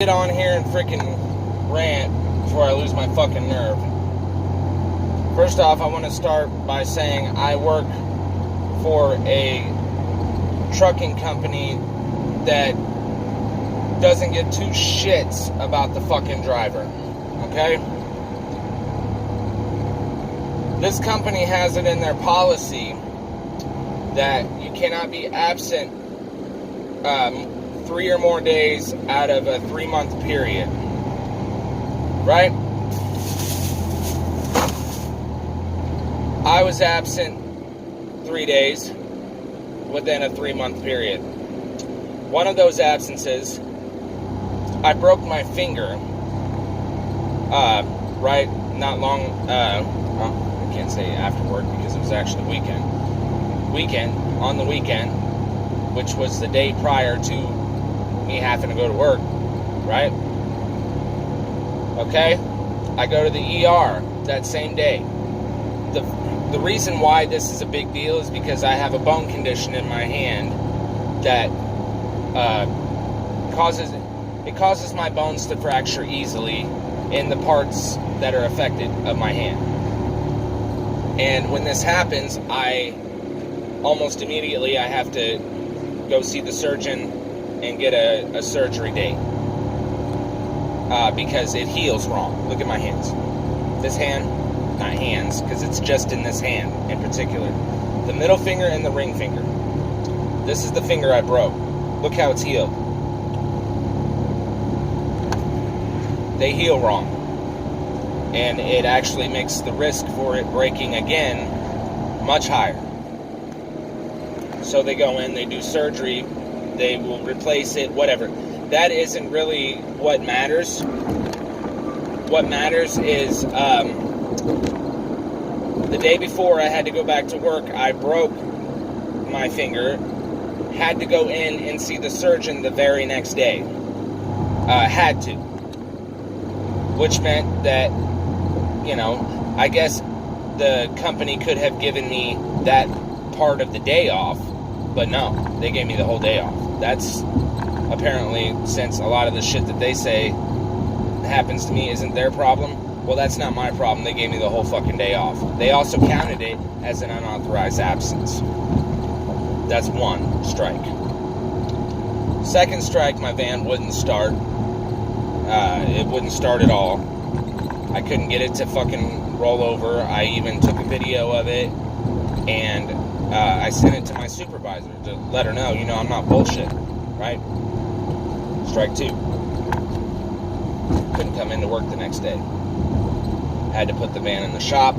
Get on here and freaking rant before I lose my fucking nerve. First off, I want to start by saying I work for a trucking company that doesn't give two shits about the fucking driver. Okay? This company has it in their policy that you cannot be absent 3 or more days out of a 3-month period. Right? I was absent 3 days within a 3-month period. One of those absences, I broke my finger, right, not long, I can't say after work because it was actually on the weekend, which was the day prior to me having to go to work, right? Okay? I go to the ER that same day. The reason why this is a big deal is because I have a bone condition in my hand that causes my bones to fracture easily in the parts that are affected of my hand. And when this happens, I almost immediately I have to go see the surgeon and get a surgery date because it heals wrong. Look at my hands. This hand, not hands, because it's just in this hand in particular. The middle finger and the ring finger. This is the finger I broke. Look how it's healed. They heal wrong. And it actually makes the risk for it breaking again much higher. So they go in, they do surgery, they will replace it, whatever. That isn't really what matters. What matters is the day before I had to go back to work, I broke my finger, had to go in and see the surgeon the very next day. Had to. Which meant that, you know, I guess the company could have given me that part of the day off, but no, they gave me the whole day off. That's apparently, since a lot of the shit that they say happens to me isn't their problem, well, that's not my problem. They gave me the whole fucking day off. They also counted it as an unauthorized absence. That's one strike. Second strike, my van wouldn't start. It wouldn't start at all. I couldn't get it to fucking roll over. I even took a video of it, and I sent it to my supervisor to let her know, you know, I'm not bullshit, right? Strike 2. Couldn't come into work the next day. Had to put the van in the shop,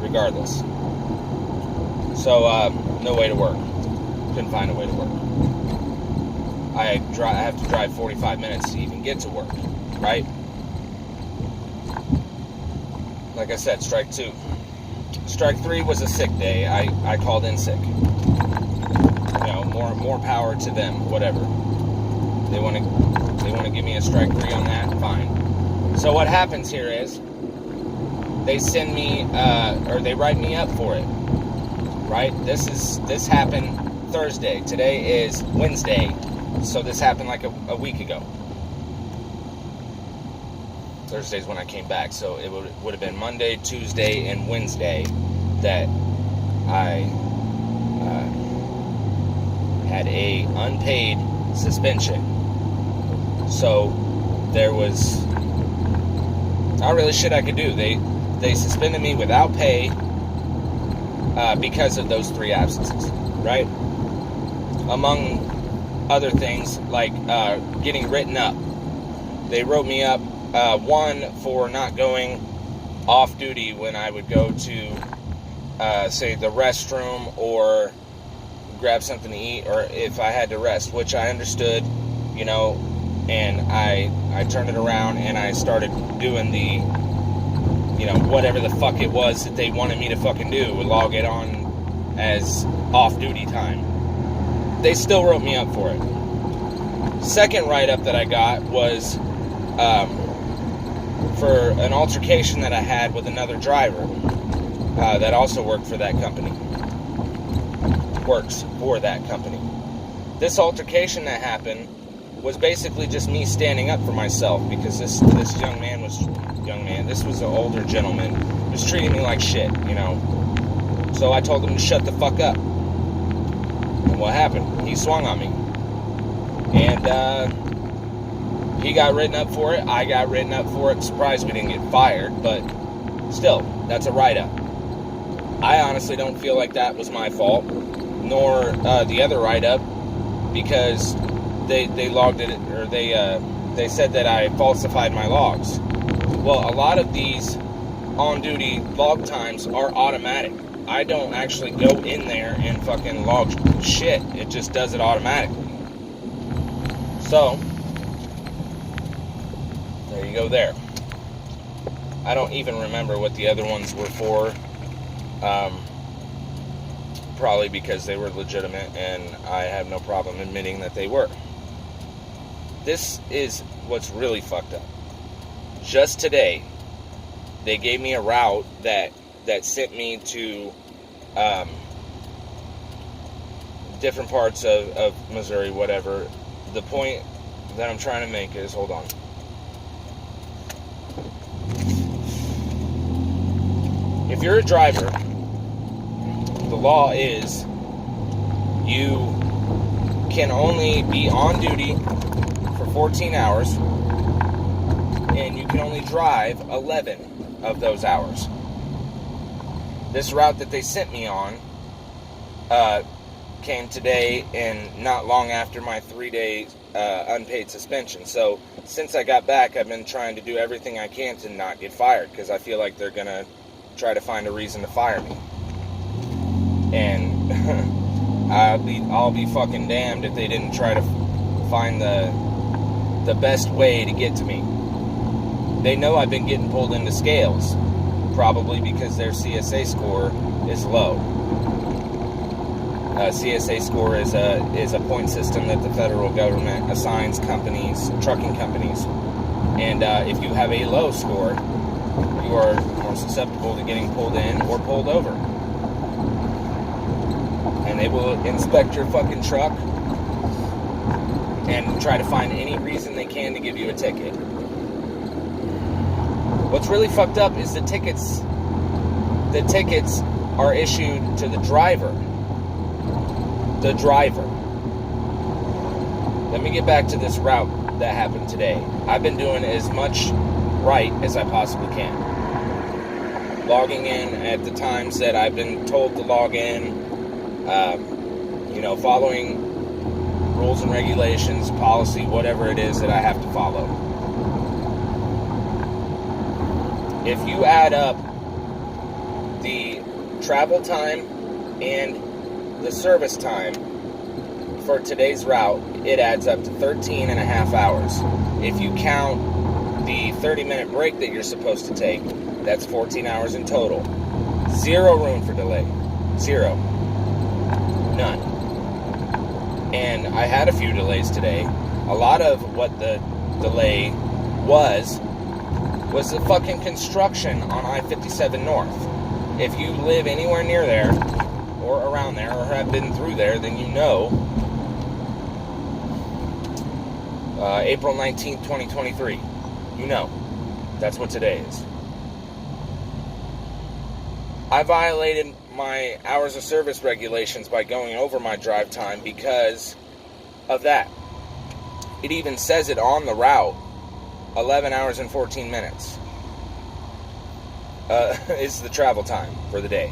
regardless. So, no way to work. Couldn't find a way to work. I have to drive 45 minutes to even get to work, right? Like I said, strike 2. Strike 3 was a sick day. I called in sick. You know, more power to them, whatever. They want to give me a strike 3 on that, fine. So what happens here is they send me or they write me up for it. Right? This happened Thursday. Today is Wednesday. So this happened like a week ago. Thursday's when I came back, so it would have been Monday, Tuesday, and Wednesday that I had a unpaid suspension. So there was not really shit I could do. They suspended me without pay because of those 3 absences, right? Among other things, like getting written up. They wrote me up, one, for not going off duty when I would go to, say, the restroom or grab something to eat, or if I had to rest, which I understood, you know, and I turned it around and I started doing the, you know, whatever the fuck it was that they wanted me to fucking do, log it on as off-duty time. They still wrote me up for it. Second write-up that I got was for an altercation that I had with another driver that also worked for that company. Works for that company. This altercation that happened was basically just me standing up for myself, because this was an older gentleman, was treating me like shit, you know. So I told him to shut the fuck up. And what happened? He swung on me. And he got written up for it. I got written up for it. Surprised we didn't get fired, but still, that's a write-up. I honestly don't feel like that was my fault, nor the other write-up, because they logged it, or they said that I falsified my logs. Well, a lot of these on-duty log times are automatic. I don't actually go in there and fucking log shit. It just does it automatically. So, there you go there. I don't even remember what the other ones were for. Probably because they were legitimate, and I have no problem admitting that they were. This is what's really fucked up. Just today, they gave me a route that sent me to different parts of Missouri, whatever. The point that I'm trying to make is, hold on. If you're a driver, the law is you can only be on duty for 14 hours, and you can only drive 11 of those hours. This route that they sent me on came today, and not long after my 3-day unpaid suspension. So since I got back, I've been trying to do everything I can to not get fired, because I feel like they're gonna try to find a reason to fire me. And I'll be fucking damned if they didn't try to find the best way to get to me. They know I've been getting pulled into scales, probably because their CSA score is low. CSA score is a point system that the federal government assigns companies, trucking companies, and if you have a low score, you are more susceptible to getting pulled in or pulled over. And they will inspect your fucking truck and try to find any reason they can to give you a ticket. What's really fucked up is the tickets are issued to the driver. The driver. Let me get back to this route that happened today. I've been doing as much right as I possibly can. Logging in at the times that I've been told to log in. Following rules and regulations, policy, whatever it is that I have to follow. If you add up the travel time and the service time for today's route, it adds up to 13 and a half hours. If you count the 30-minute break that you're supposed to take, that's 14 hours in total. Zero room for delay. Zero. None. And I had a few delays today. A lot of what the delay was the fucking construction on I-57 North. If you live anywhere near there, or around there, or have been through there, then you know April 19th, 2023. You know. That's what today is. I violated my hours of service regulations by going over my drive time because of that. It even says it on the route, 11 hours and 14 minutes is the travel time for the day.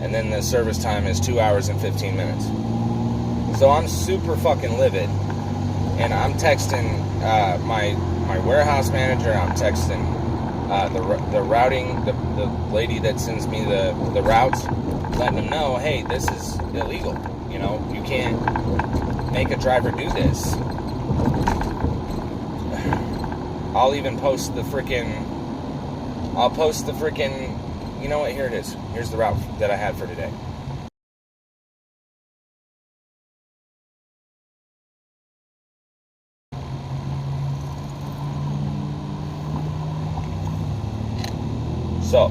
And then the service time is 2 hours and 15 minutes. So I'm super fucking livid. And I'm texting my warehouse manager, I'm texting the routing, the lady that sends me the routes, letting them know, hey, this is illegal. You know, you can't make a driver do this. I'll even post the freaking, you know what, here it is. Here's the route that I had for today. So,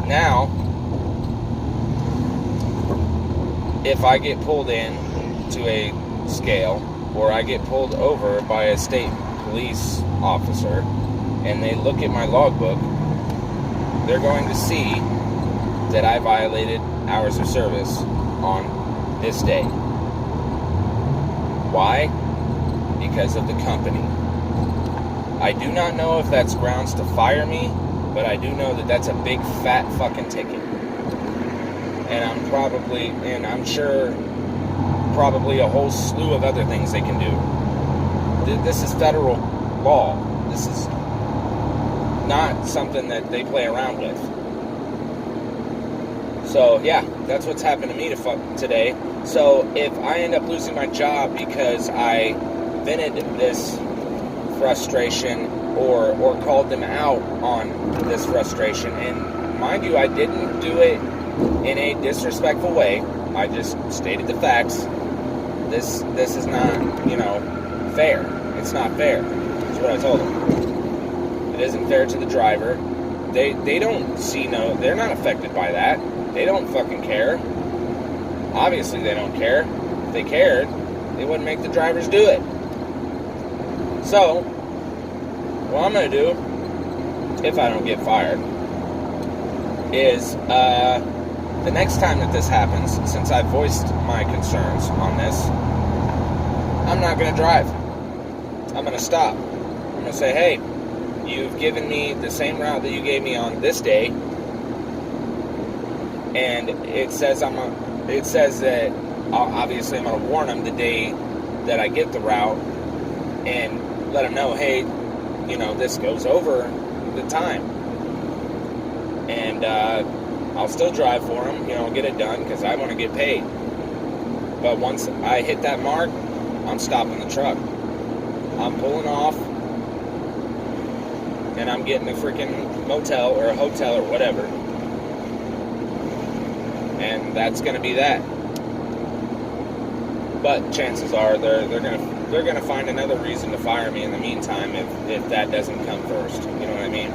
now, if I get pulled in to a scale, or I get pulled over by a state police officer, and they look at my logbook, they're going to see that I violated hours of service on this day. Why? Because of the company. I do not know if that's grounds to fire me, but I do know that that's a big fat fucking ticket. And I'm sure probably a whole slew of other things they can do. This is federal law. This is not something that they play around with. So yeah, that's what's happened to me today. So if I end up losing my job because I vented this frustration or called them out on this frustration, and mind you, I didn't do it in a disrespectful way. I just stated the facts. This is not, fair. It's not fair. That's what I told them. It isn't fair to the driver. They don't they're not affected by that. They don't fucking care. Obviously they don't care. If they cared, they wouldn't make the drivers do it. So, what I'm going to do, if I don't get fired, is the next time that this happens, since I voiced my concerns on this, I'm not going to drive. I'm going to stop. I'm going to say, hey, you've given me the same route that you gave me on this day, and it says that obviously I'm going to warn them the day that I get the route and let them know, hey, this goes over the time, and I'll still drive for them, get it done, because I want to get paid. But once I hit that mark, I'm stopping the truck. I'm pulling off, and I'm getting a freaking motel or a hotel or whatever. And that's going to be that. But chances are they're going to find another reason to fire me in the meantime if that doesn't come first. You know what I mean?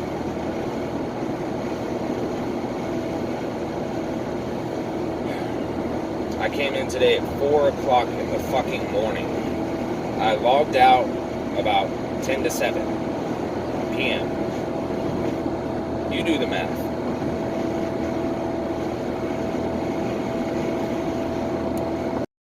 I came in today at 4 o'clock in the fucking morning. I logged out about 10 to 7 p.m. You do the math.